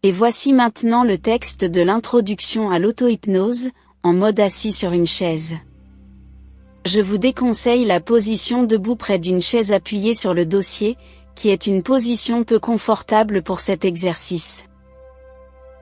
Et voici maintenant le texte de l'introduction à l'auto-hypnose, en mode assis sur une chaise. Je vous déconseille la position debout près d'une chaise appuyée sur le dossier, qui est une position peu confortable pour cet exercice.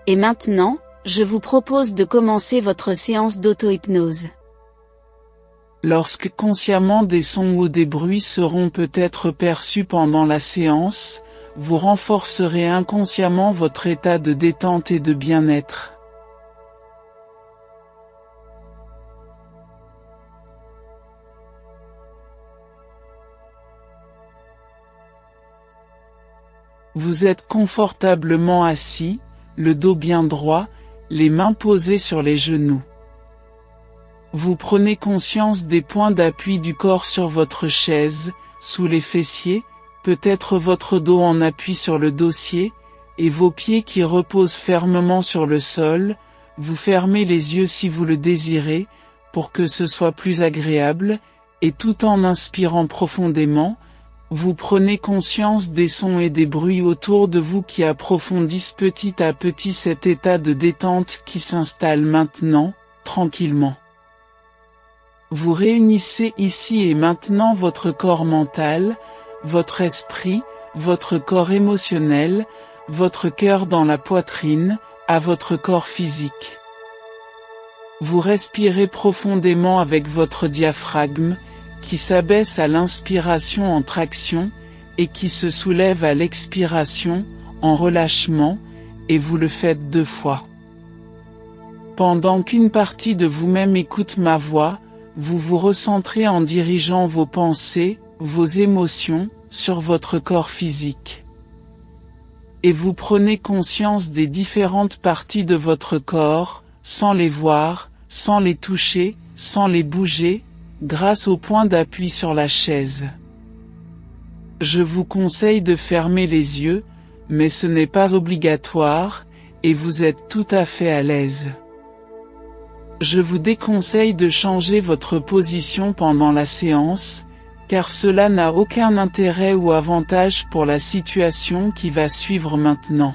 Et maintenant, je vous propose de commencer votre séance d'auto-hypnose. Lorsque consciemment des sons ou des bruits seront peut-être perçus pendant la séance, vous renforcerez inconsciemment votre état de détente et de bien-être. Vous êtes confortablement assis, le dos bien droit, les mains posées sur les genoux. Vous prenez conscience des points d'appui du corps sur votre chaise, sous les fessiers, peut-être votre dos en appui sur le dossier, et vos pieds qui reposent fermement sur le sol. Vous fermez les yeux si vous le désirez, pour que ce soit plus agréable, et tout en inspirant profondément, vous prenez conscience des sons et des bruits autour de vous qui approfondissent petit à petit cet état de détente qui s'installe maintenant, tranquillement. Vous réunissez ici et maintenant votre corps mental, votre esprit, votre corps émotionnel, votre cœur dans la poitrine, à votre corps physique. Vous respirez profondément avec votre diaphragme, qui s'abaisse à l'inspiration en traction, et qui se soulève à l'expiration, en relâchement, et vous le faites 2 fois. Pendant qu'une partie de vous-même écoute ma voix, vous vous recentrez en dirigeant vos pensées, vos émotions, sur votre corps physique. Et vous prenez conscience des différentes parties de votre corps, sans les voir, sans les toucher, sans les bouger, grâce au point d'appui sur la chaise. Je vous conseille de fermer les yeux, mais ce n'est pas obligatoire, et vous êtes tout à fait à l'aise. Je vous déconseille de changer votre position pendant la séance, car cela n'a aucun intérêt ou avantage pour la situation qui va suivre maintenant.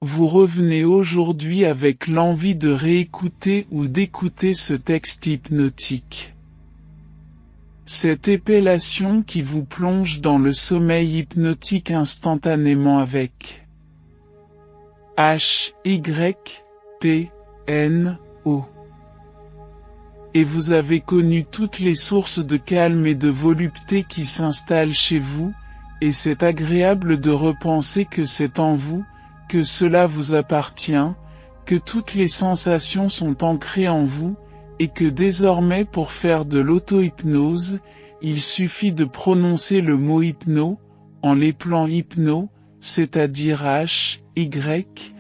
Vous revenez aujourd'hui avec l'envie de réécouter ou d'écouter ce texte hypnotique. Cette épellation qui vous plonge dans le sommeil hypnotique instantanément avec H-Y-P-N-O. Et vous avez connu toutes les sources de calme et de volupté qui s'installent chez vous, et c'est agréable de repenser que c'est en vous, que cela vous appartient, que toutes les sensations sont ancrées en vous, et que désormais pour faire de l'auto-hypnose, il suffit de prononcer le mot hypno, en l'épelant hypno, c'est-à-dire H, Y,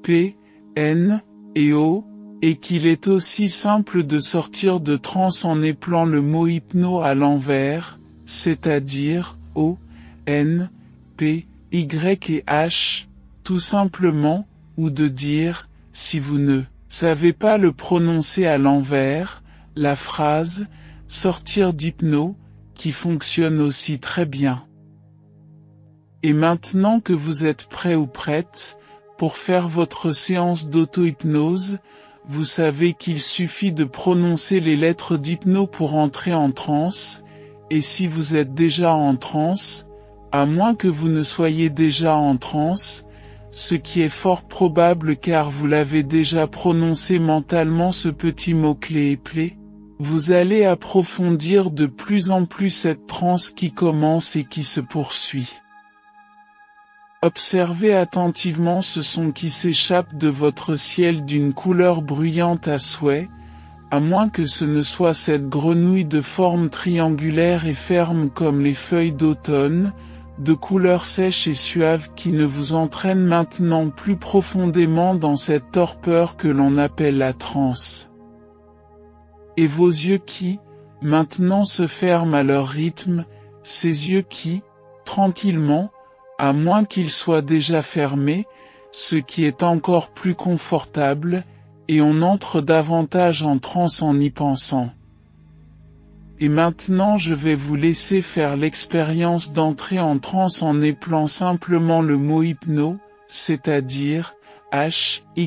P, N, et O, et qu'il est aussi simple de sortir de transe en épelant le mot hypno à l'envers, c'est-à-dire O, N, P, Y et H, tout simplement, ou de dire, si vous ne savez pas le prononcer à l'envers, la phrase « sortir d'hypno » qui fonctionne aussi très bien. Et maintenant que vous êtes prêt ou prête, pour faire votre séance d'auto-hypnose, vous savez qu'il suffit de prononcer les lettres d'hypno pour entrer en transe, et si vous êtes déjà en transe, à moins que vous ne soyez déjà en transe, ce qui est fort probable car vous l'avez déjà prononcé mentalement ce petit mot-clé éplé, vous allez approfondir de plus en plus cette transe qui commence et qui se poursuit. Observez attentivement ce son qui s'échappe de votre ciel d'une couleur bruyante à souhait, à moins que ce ne soit cette grenouille de forme triangulaire et ferme comme les feuilles d'automne, de couleur sèche et suave qui ne vous entraîne maintenant plus profondément dans cette torpeur que l'on appelle la transe. Et vos yeux qui, maintenant se ferment à leur rythme, ces yeux qui, tranquillement, à moins qu'ils soient déjà fermés, ce qui est encore plus confortable, et on entre davantage en transe en y pensant. Et maintenant je vais vous laisser faire l'expérience d'entrer en transe en épelant simplement le mot hypno, c'est-à-dire H-Y-P-N-O.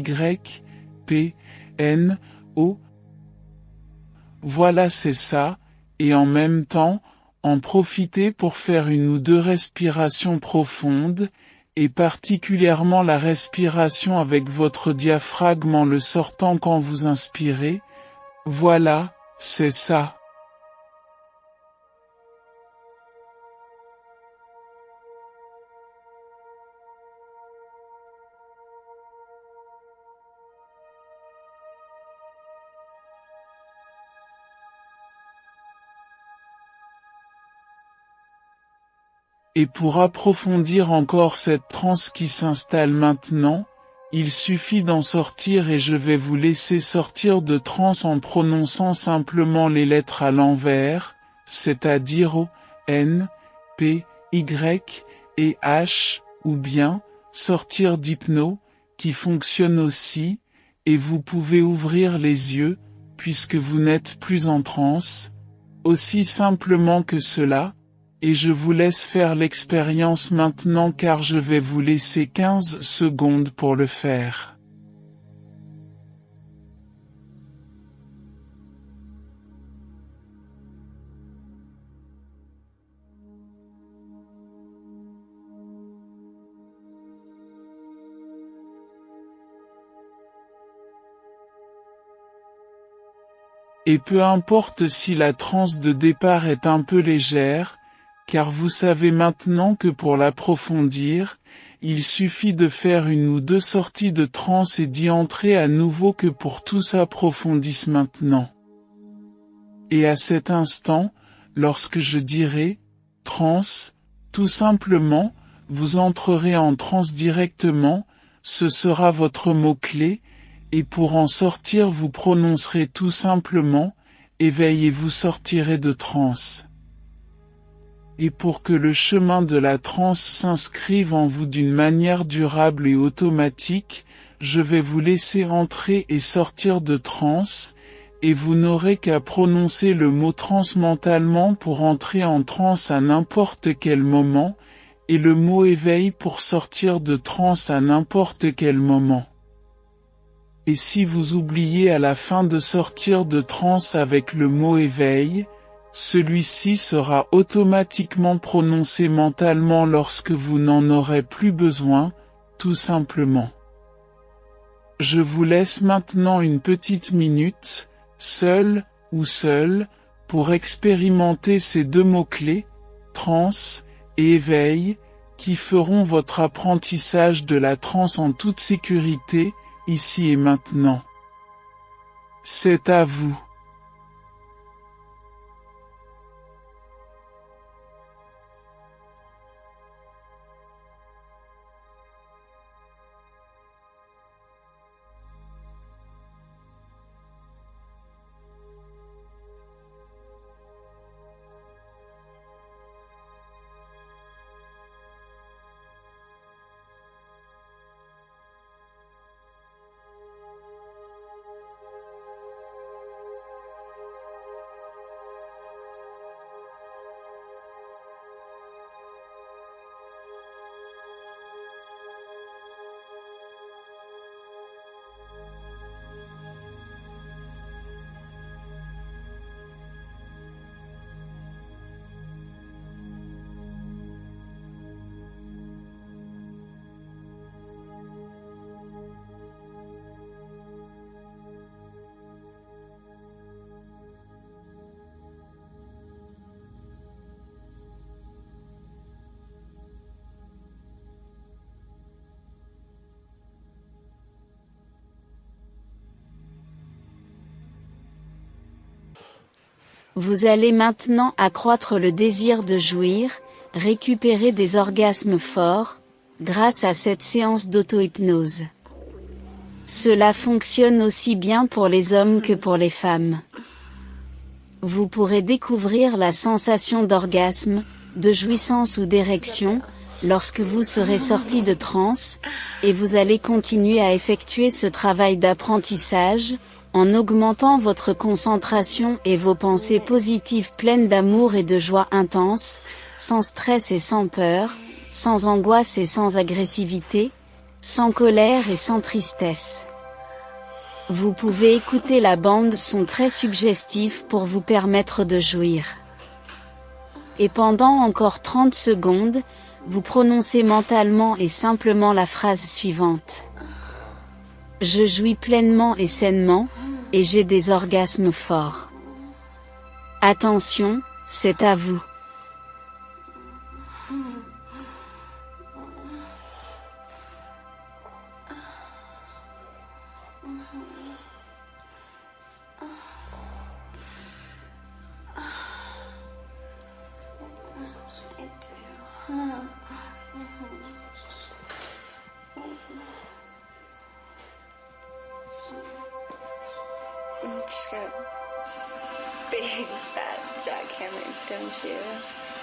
Voilà, c'est ça, et en même temps, en profiter pour faire une ou deux respirations profondes, et particulièrement la respiration avec votre diaphragme en le sortant quand vous inspirez. Voilà, c'est ça. Et pour approfondir encore cette transe qui s'installe maintenant, il suffit d'en sortir et je vais vous laisser sortir de transe en prononçant simplement les lettres à l'envers, c'est-à-dire O, N, P, Y et H, ou bien sortir d'hypno, qui fonctionne aussi, et vous pouvez ouvrir les yeux, puisque vous n'êtes plus en transe, aussi simplement que cela. Et je vous laisse faire l'expérience maintenant car je vais vous laisser 15 secondes pour le faire. Et peu importe si la transe de départ est un peu légère, car vous savez maintenant que pour l'approfondir, il suffit de faire une ou deux sorties de transe et d'y entrer à nouveau que pour tout s'approfondisse maintenant. Et à cet instant, lorsque je dirai « transe », tout simplement, vous entrerez en transe directement, ce sera votre mot-clé, et pour en sortir vous prononcerez tout simplement « éveil » et vous sortirez de transe. Et pour que le chemin de la transe s'inscrive en vous d'une manière durable et automatique, je vais vous laisser entrer et sortir de transe, et vous n'aurez qu'à prononcer le mot transe mentalement pour entrer en transe à n'importe quel moment, et le mot éveil pour sortir de transe à n'importe quel moment. Et si vous oubliez à la fin de sortir de transe avec le mot éveil, celui-ci sera automatiquement prononcé mentalement lorsque vous n'en aurez plus besoin, tout simplement. Je vous laisse maintenant une petite minute, seul ou seul, pour expérimenter ces deux mots-clés, transe et éveil, qui feront votre apprentissage de la transe en toute sécurité, ici et maintenant. C'est à vous. Vous allez maintenant accroître le désir de jouir, récupérer des orgasmes forts, grâce à cette séance d'auto-hypnose. Cela fonctionne aussi bien pour les hommes que pour les femmes. Vous pourrez découvrir la sensation d'orgasme, de jouissance ou d'érection, lorsque vous serez sorti de transe, et vous allez continuer à effectuer ce travail d'apprentissage, en augmentant votre concentration et vos pensées positives pleines d'amour et de joie intense, sans stress et sans peur, sans angoisse et sans agressivité, sans colère et sans tristesse. Vous pouvez écouter la bande son très suggestif pour vous permettre de jouir. Et pendant encore 30 secondes, vous prononcez mentalement et simplement la phrase suivante. Je jouis pleinement et sainement, et j'ai des orgasmes forts. Attention, c'est à vous.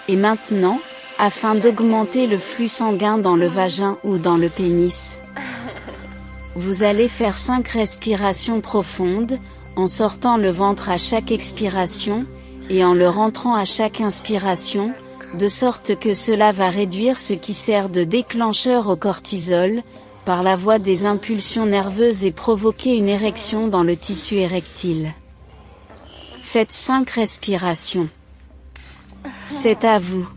Et maintenant, afin d'augmenter le flux sanguin dans le vagin ou dans le pénis, vous allez faire 5 respirations profondes, en sortant le ventre à chaque expiration, et en le rentrant à chaque inspiration, de sorte que cela va réduire ce qui sert de déclencheur au cortisol, par la voie des impulsions nerveuses et provoquer une érection dans le tissu érectile. Faites 5 respirations. C'est à vous.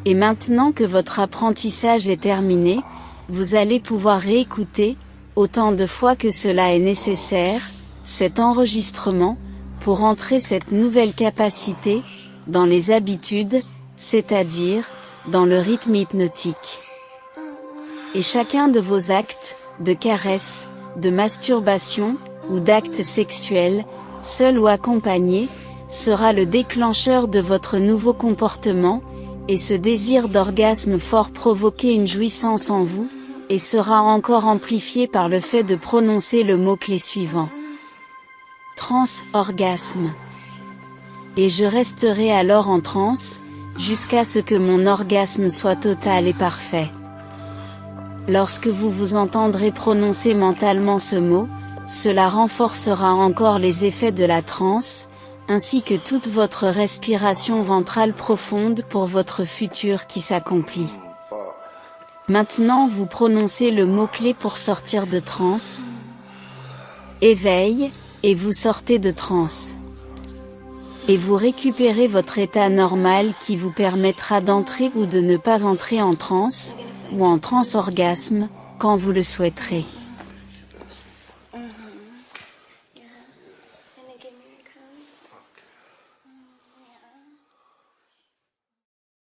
Et maintenant que votre apprentissage est terminé, vous allez pouvoir réécouter, autant de fois que cela est nécessaire, cet enregistrement, pour entrer cette nouvelle capacité, dans les habitudes, c'est-à-dire, dans le rythme hypnotique. Et chacun de vos actes, de caresses, de masturbation, ou d'actes sexuels, seul ou accompagné, sera le déclencheur de votre nouveau comportement, et ce désir d'orgasme fort provoquer une jouissance en vous, et sera encore amplifié par le fait de prononcer le mot-clé suivant. Transe, orgasme. Et je resterai alors en transe, jusqu'à ce que mon orgasme soit total et parfait. Lorsque vous vous entendrez prononcer mentalement ce mot, cela renforcera encore les effets de la transe, ainsi que toute votre respiration ventrale profonde pour votre futur qui s'accomplit. Maintenant vous prononcez le mot-clé pour sortir de transe. Éveil, et vous sortez de transe. Et vous récupérez votre état normal qui vous permettra d'entrer ou de ne pas entrer en transe, ou en transe-orgasme, quand vous le souhaiterez.